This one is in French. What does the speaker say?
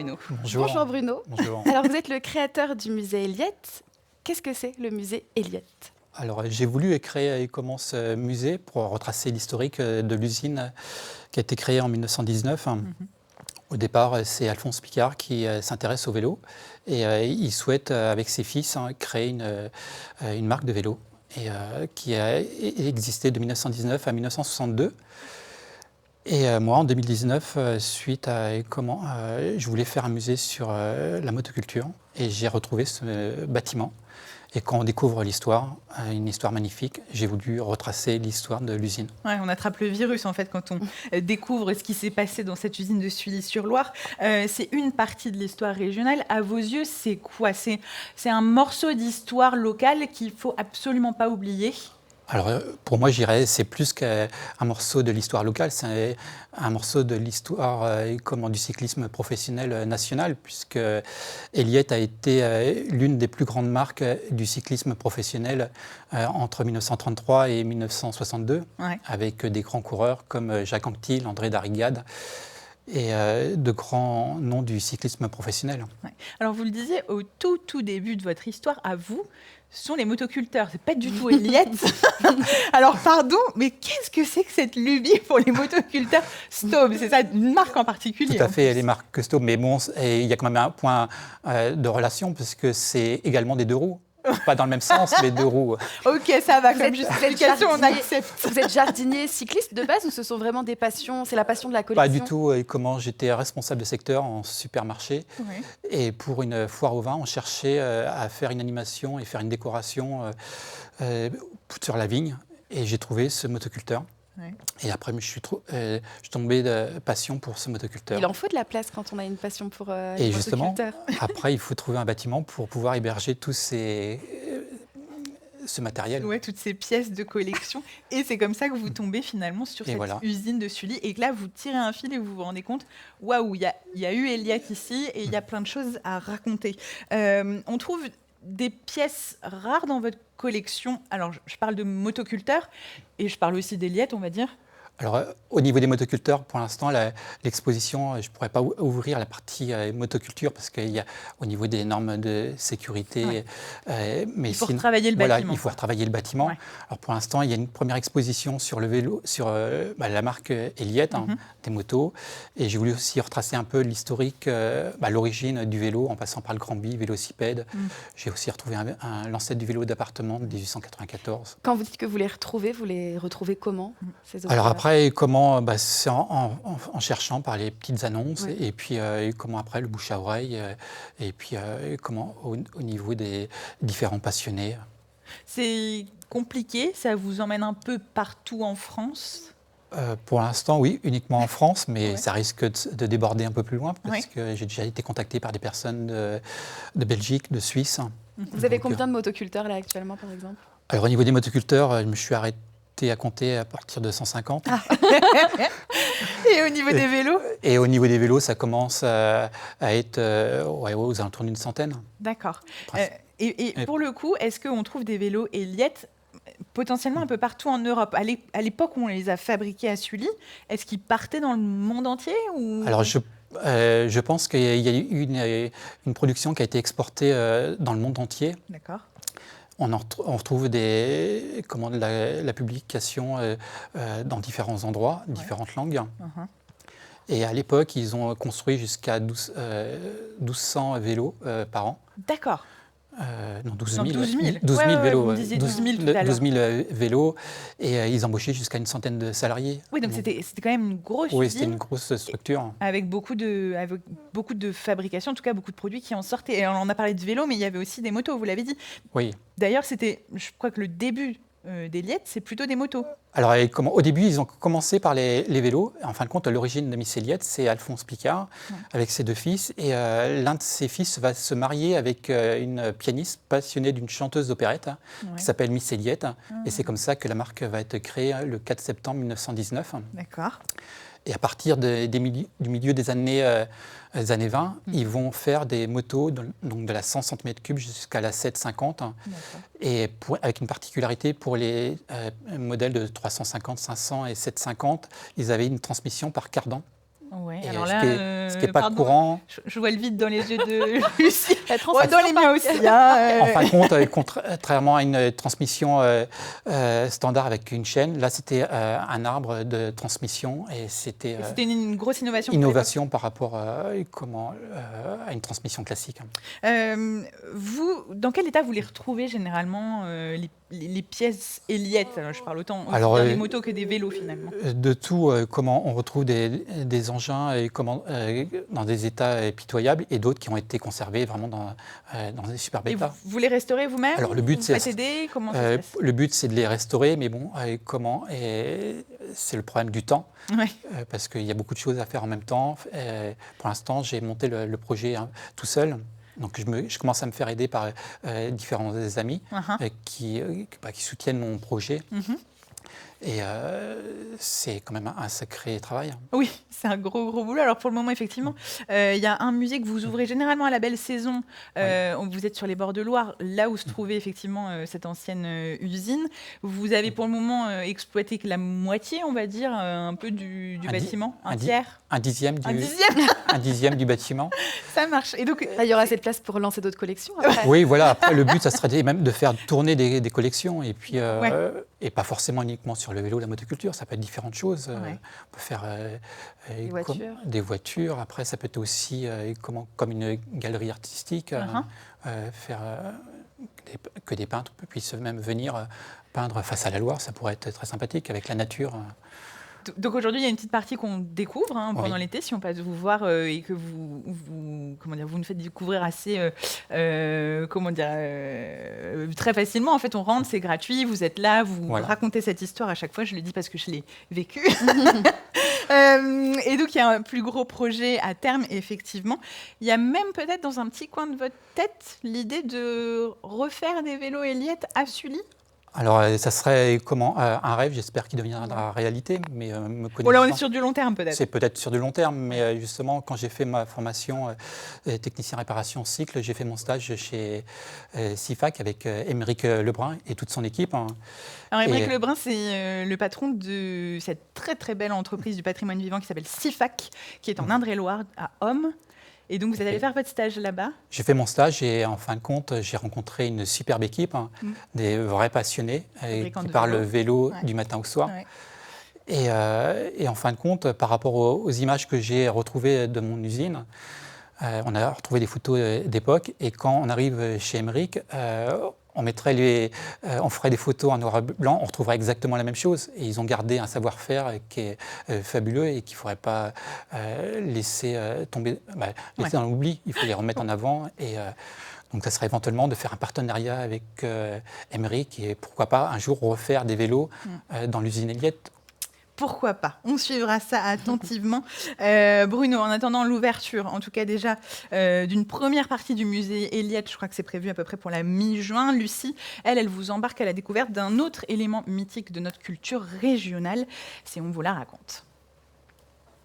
Bruno. Bonjour. Bonjour Bruno. Bonjour. Alors vous êtes le créateur du musée Eliette. Qu'est-ce que c'est le musée Eliette? Alors j'ai voulu créer comment ce musée pour retracer l'historique de l'usine qui a été créée en 1919. Au départ, c'est Alphonse Picard qui s'intéresse au vélo et il souhaite, avec ses fils, créer une marque de vélo et, qui a existé de 1919 à 1962. Et moi, en 2019, suite à je voulais faire un musée sur la motoculture et j'ai retrouvé ce bâtiment. Et quand on découvre l'histoire, une histoire magnifique, j'ai voulu retracer l'histoire de l'usine. Ouais, on attrape le virus en fait quand on découvre ce qui s'est passé dans cette usine de Sully-sur-Loire. C'est une partie de l'histoire régionale. À vos yeux, c'est quoi? C'est un morceau d'histoire locale qu'il ne faut absolument pas oublier. Alors pour moi, je dirais c'est plus qu'un morceau de l'histoire locale, c'est un morceau de l'histoire du cyclisme professionnel national, puisque Eliette a été l'une des plus grandes marques du cyclisme professionnel entre 1933 et 1962, avec des grands coureurs comme Jacques Anquetil, André Darrigade et de grands noms du cyclisme professionnel. Ouais. Alors vous le disiez au tout début de votre histoire, à vous, ce sont les motoculteurs, c'est pas du tout Eliette. Alors pardon, mais qu'est-ce que c'est que cette lubie pour les motoculteurs Staub? C'est ça, une marque en particulier? Tout à fait, les marques Staub, mais bon, il y a quand même un point de relation, parce que c'est également des deux roues. Pas dans le même sens, mais deux roues. Ok, ça va, comme justification, on accepte. Vous êtes jardinier cycliste de base ou ce sont vraiment des passions? C'est la passion de la collection? Pas du tout. Comment j'étais responsable de secteur en supermarché. Oui. Et pour une foire au vin, on cherchait à faire une animation et faire une décoration sur la vigne. Et j'ai trouvé ce motoculteur. Oui. Et après, je suis tombé de passion pour ce motoculteur. Il en faut de la place quand on a une passion pour les Et justement, motoculteurs. après, il faut trouver un bâtiment pour pouvoir héberger tous ce matériel. Oui, toutes ces pièces de collection. Et c'est comme ça que vous tombez finalement sur cette usine de Sully. Et que là, vous tirez un fil et vous vous rendez compte, waouh, il y a eu Eliette ici et il y a plein de choses à raconter. On trouve des pièces rares dans votre collection. Alors, je parle de motoculteurs et je parle aussi d'Eliette, on va dire. Alors, au niveau des motoculteurs, pour l'instant, l'exposition, je ne pourrais pas ouvrir la partie motoculture parce qu'il y a, au niveau des normes de sécurité... mais il faut retravailler le bâtiment. Il faut retravailler le bâtiment. Ouais. Alors, pour l'instant, il y a une première exposition sur le vélo, sur la marque Eliette, des motos. Et j'ai voulu aussi retracer un peu l'historique, l'origine du vélo, en passant par le Grand-Bi, vélocipède. J'ai aussi retrouvé l'ancêtre du vélo d'appartement de 1894. Quand vous dites que vous les retrouvez comment, ces Alors après, comment c'est en cherchant par les petites annonces, et puis comment après le bouche à oreille, et puis comment au niveau des différents passionnés. C'est compliqué, ça vous emmène un peu partout en France? Pour l'instant, oui, uniquement en France, mais ça risque de déborder un peu plus loin, parce que j'ai déjà été contacté par des personnes de Belgique, de Suisse. Vous avez combien de motoculteurs là actuellement, par exemple? Alors au niveau des motoculteurs, je me suis arrêté à compter à partir de 150. Et au niveau des vélos? Et au niveau des vélos, ça commence à être aux alentours d'une centaine. D'accord. Et pour le coup, est-ce qu'on trouve des vélos Eliette potentiellement un peu partout en Europe? À l'époque où on les a fabriqués à Sully, est-ce qu'ils partaient dans le monde entier ou... Alors je pense qu'il y a eu une production qui a été exportée dans le monde entier. D'accord. On retrouve la publication dans différents endroits, différentes langues. Et à l'époque, ils ont construit jusqu'à 1200 vélos par an. D'accord. Non, 12 000 vélos. 12 000 vélos. Et ils embauchaient jusqu'à une centaine de salariés. Oui, donc c'était quand même une grosse usine. Oui, c'était une grosse structure. Avec beaucoup de fabrication, en tout cas beaucoup de produits qui en sortaient. Et on en a parlé de vélos, mais il y avait aussi des motos, vous l'avez dit. Oui. D'ailleurs, je crois que le début d'Eliette, c'est plutôt des motos. Alors, au début, ils ont commencé par les vélos. En fin de compte, l'origine de Miss Eliette, c'est Alphonse Picard, avec ses deux fils. Et l'un de ses fils va se marier avec une pianiste passionnée d'une chanteuse d'opérette qui s'appelle Miss Eliette. Et c'est comme ça que la marque va être créée le 4 septembre 1919. D'accord. Et à partir du milieu des années 20, ils vont faire des motos donc de la 100 cm3 jusqu'à la 750. Et avec une particularité pour les modèles de 350, 500 et 750, ils avaient une transmission par cardan. Ouais, Et alors ce qui n'est pas courant. Je vois le vide dans les yeux de Lucie. Dans les miens aussi. Hein, En fin de compte, contrairement à une transmission standard avec une chaîne, là c'était un arbre de transmission et c'était une grosse innovation. Innovation par rapport à une transmission classique. Vous, dans quel état vous les retrouvez généralement les pièces Elliott? Je parle autant des motos que des vélos finalement. De tout, comment on retrouve des engins et dans des états pitoyables et d'autres qui ont été conservés vraiment dans des super états. Et vous les restaurez vous-même? Alors le but c'est comment ça se passe? Le but c'est de les restaurer, mais bon, c'est le problème du temps, parce qu'il y a beaucoup de choses à faire en même temps. Pour l'instant, j'ai monté le projet tout seul. Donc je commence à me faire aider par différents amis qui soutiennent mon projet. Et c'est quand même un sacré travail. Oui, c'est un gros boulot. Alors pour le moment, effectivement, il y a un musée que vous ouvrez généralement à la belle saison. Vous êtes sur les bords de Loire, là où se trouvait effectivement cette ancienne usine. Vous avez pour le moment exploité que la moitié, on va dire, un peu du bâtiment, un tiers. Un dixième du bâtiment. Ça marche. Et donc, il y aura assez de place pour lancer d'autres collections après. Oui, voilà. Après, le but, ça serait même de faire tourner des collections et puis et pas forcément uniquement sur le vélo, la motoculture. Ça peut être différentes choses. On peut faire des voitures. Après, ça peut être aussi comme une galerie artistique, faire que des peintres puissent même venir peindre face à la Loire. Ça pourrait être très sympathique avec la nature. Donc aujourd'hui, il y a une petite partie qu'on découvre pendant l'été, si on passe vous voir et que vous nous faites découvrir assez, très facilement. En fait, on rentre, c'est gratuit, vous êtes là, vous racontez cette histoire à chaque fois. Je le dis parce que je l'ai vécu. Et donc, il y a un plus gros projet à terme, effectivement. Il y a même peut-être dans un petit coin de votre tête l'idée de refaire des vélos Elliott à Sully. Alors, ça serait un rêve, j'espère qu'il deviendra réalité, mais me connaissant... Là, on est sur du long terme, peut-être. C'est peut-être sur du long terme, mais justement, quand j'ai fait ma formation technicien réparation cycle, j'ai fait mon stage chez CIFAC avec Émeric Lebrun et toute son équipe. Alors, Émeric Lebrun, c'est le patron de cette très, très belle entreprise du patrimoine vivant qui s'appelle CIFAC, qui est en Indre-et-Loire, à Homme. Et donc, vous allez faire votre stage là-bas? J'ai fait mon stage et en fin de compte, j'ai rencontré une superbe équipe, des vrais passionnés qui parlent vélo du matin au soir. Et en fin de compte, par rapport aux images que j'ai retrouvées de mon usine, on a retrouvé des photos d'époque. Et quand on arrive chez Émeric, on ferait des photos en noir et blanc, on retrouverait exactement la même chose. Et ils ont gardé un savoir-faire qui est fabuleux et qu'il ne faudrait pas laisser tomber, laisser dans l'oubli. Il faut les remettre en avant. Et donc, ça serait éventuellement de faire un partenariat avec Émeric et pourquoi pas un jour refaire des vélos dans l'usine Elliott. Pourquoi pas? On suivra ça attentivement. Bruno, en attendant l'ouverture, en tout cas déjà, d'une première partie du musée Elliott, je crois que c'est prévu à peu près pour la mi-juin, Lucie, elle vous embarque à la découverte d'un autre élément mythique de notre culture régionale, si on vous la raconte.